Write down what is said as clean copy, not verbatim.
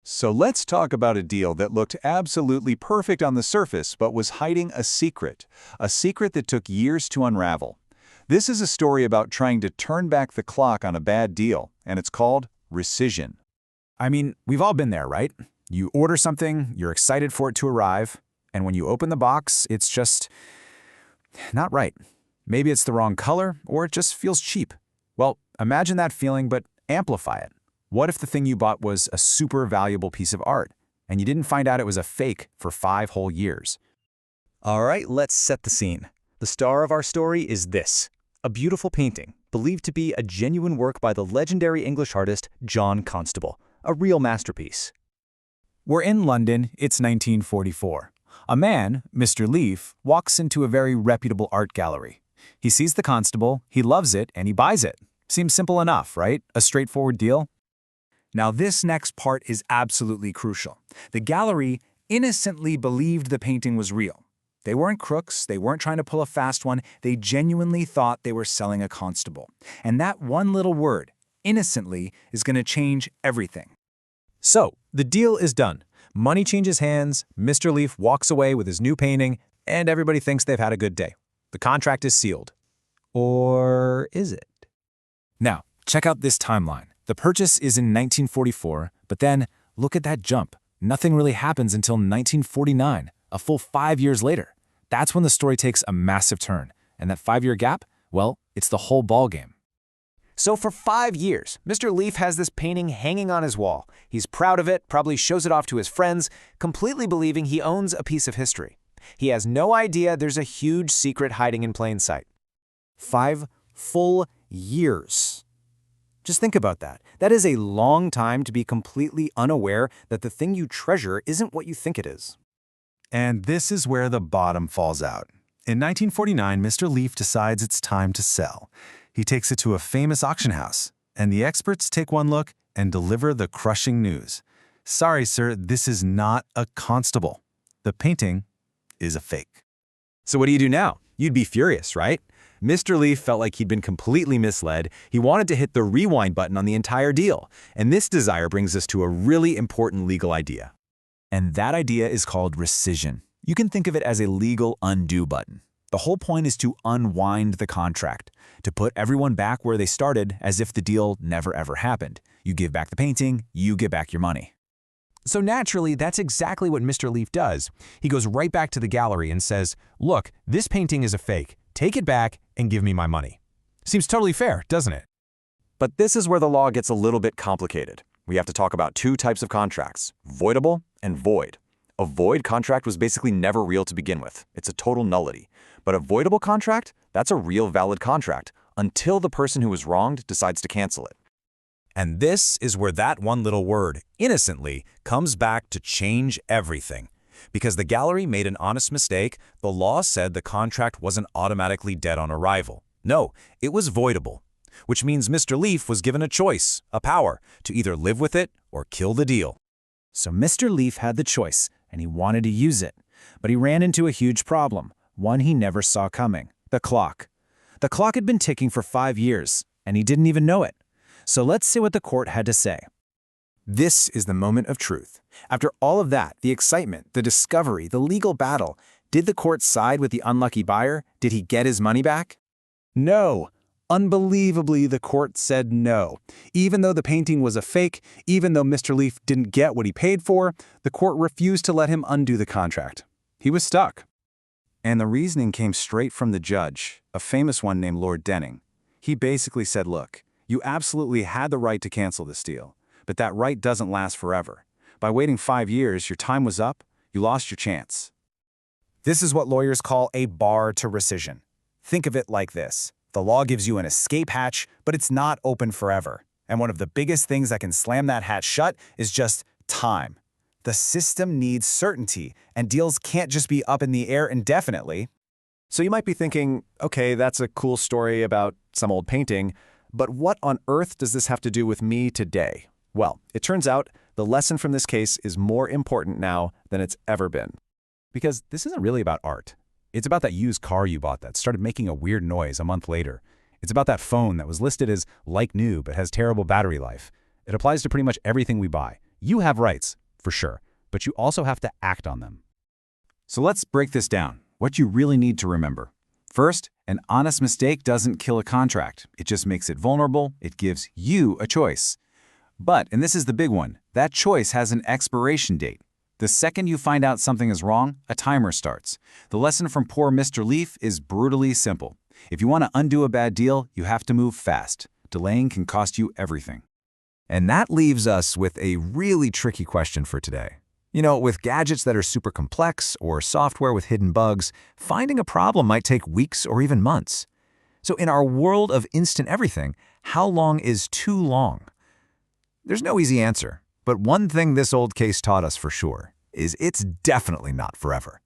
So let's talk about a deal that looked absolutely perfect on the surface but was hiding a secret that took years to unravel. This is a story about trying to turn back the clock on a bad deal, and it's called Rescission. I mean, we've all been there, right? You order something, you're excited for it to arrive, and when you open the box, it's just not right. Maybe it's the wrong color, or it just feels cheap. Well, imagine that feeling, but amplify it. What if the thing you bought was a super valuable piece of art, and you didn't find out it was a fake for 5 whole years? All right, let's set the scene. The star of our story is this: a beautiful painting, believed to be a genuine work by the legendary English artist John Constable, a real masterpiece. We're in London, it's 1944. A man, Mr. Leaf, walks into a very reputable art gallery. He sees the Constable, he loves it, and he buys it. Seems simple enough, right? A straightforward deal? Now this next part is absolutely crucial. The gallery innocently believed the painting was real. They weren't crooks, they weren't trying to pull a fast one, they genuinely thought they were selling a Constable. And that one little word, innocently, is going to change everything. So, the deal is done. Money changes hands, Mr. Leaf walks away with his new painting, and everybody thinks they've had a good day. The contract is sealed. Or is it? Now, check out this timeline. The purchase is in 1944, but then look at that jump. Nothing really happens until 1949, a full 5 years later. That's when the story takes a massive turn. And that 5-year gap, well, it's the whole ballgame. So for 5 years, Mr. Leaf has this painting hanging on his wall. He's proud of it, probably shows it off to his friends, completely believing he owns a piece of history. He has no idea there's a huge secret hiding in plain sight. 5 full years. Just think about that. That is a long time to be completely unaware that the thing you treasure isn't what you think it is. And this is where the bottom falls out. In 1949, Mr. Leaf decides it's time to sell. He takes it to a famous auction house, and the experts take one look and deliver the crushing news. Sorry, sir, this is not a Constable. The painting is a fake. So what do you do now? You'd be furious, right? Mr. Leaf felt like he'd been completely misled. He wanted to hit the rewind button on the entire deal. And this desire brings us to a really important legal idea. And that idea is called rescission. You can think of it as a legal undo button. The whole point is to unwind the contract, to put everyone back where they started as if the deal never ever happened. You give back the painting, you get back your money. So naturally, that's exactly what Mr. Leaf does. He goes right back to the gallery and says, "Look, this painting is a fake. Take it back and give me my money." Seems totally fair, doesn't it? But this is where the law gets a little bit complicated. We have to talk about 2 types of contracts: voidable and void. A void contract was basically never real to begin with. It's a total nullity. But a voidable contract, that's a real valid contract until the person who was wronged decides to cancel it. And this is where that one little word, innocently, comes back to change everything. Because the gallery made an honest mistake, the law said the contract wasn't automatically dead on arrival. No, it was voidable, which means Mr. Leaf was given a choice, a power, to either live with it or kill the deal. So Mr. Leaf had the choice, and he wanted to use it. But he ran into a huge problem, one he never saw coming: the clock. The clock had been ticking for 5 years, and he didn't even know it. So let's see what the court had to say. This is the moment of truth. After all of that, the excitement, the discovery, the legal battle, did the court side with the unlucky buyer? Did he get his money back? No. Unbelievably, the court said no. Even though the painting was a fake, even though Mr. Leaf didn't get what he paid for, the court refused to let him undo the contract. He was stuck. And the reasoning came straight from the judge, a famous one named Lord Denning. He basically said, look, you absolutely had the right to cancel this deal, but that right doesn't last forever. By waiting 5 years, your time was up, you lost your chance. This is what lawyers call a bar to rescission. Think of it like this. The law gives you an escape hatch, but it's not open forever. And one of the biggest things that can slam that hatch shut is just time. The system needs certainty, and deals can't just be up in the air indefinitely. So you might be thinking, okay, that's a cool story about some old painting, but what on earth does this have to do with me today? Well, it turns out the lesson from this case is more important now than it's ever been. Because this isn't really about art. It's about that used car you bought that started making a weird noise a month later. It's about that phone that was listed as like new but has terrible battery life. It applies to pretty much everything we buy. You have rights, for sure, but you also have to act on them. So let's break this down. What you really need to remember. First, an honest mistake doesn't kill a contract. It just makes it vulnerable. It gives you a choice. But, and this is the big one, that choice has an expiration date. The second you find out something is wrong, a timer starts. The lesson from poor Mr. Leaf is brutally simple. If you want to undo a bad deal, you have to move fast. Delaying can cost you everything. And that leaves us with a really tricky question for today. You know, with gadgets that are super complex or software with hidden bugs, finding a problem might take weeks or even months. So in our world of instant everything, how long is too long? There's no easy answer, but one thing this old case taught us for sure is it's definitely not forever.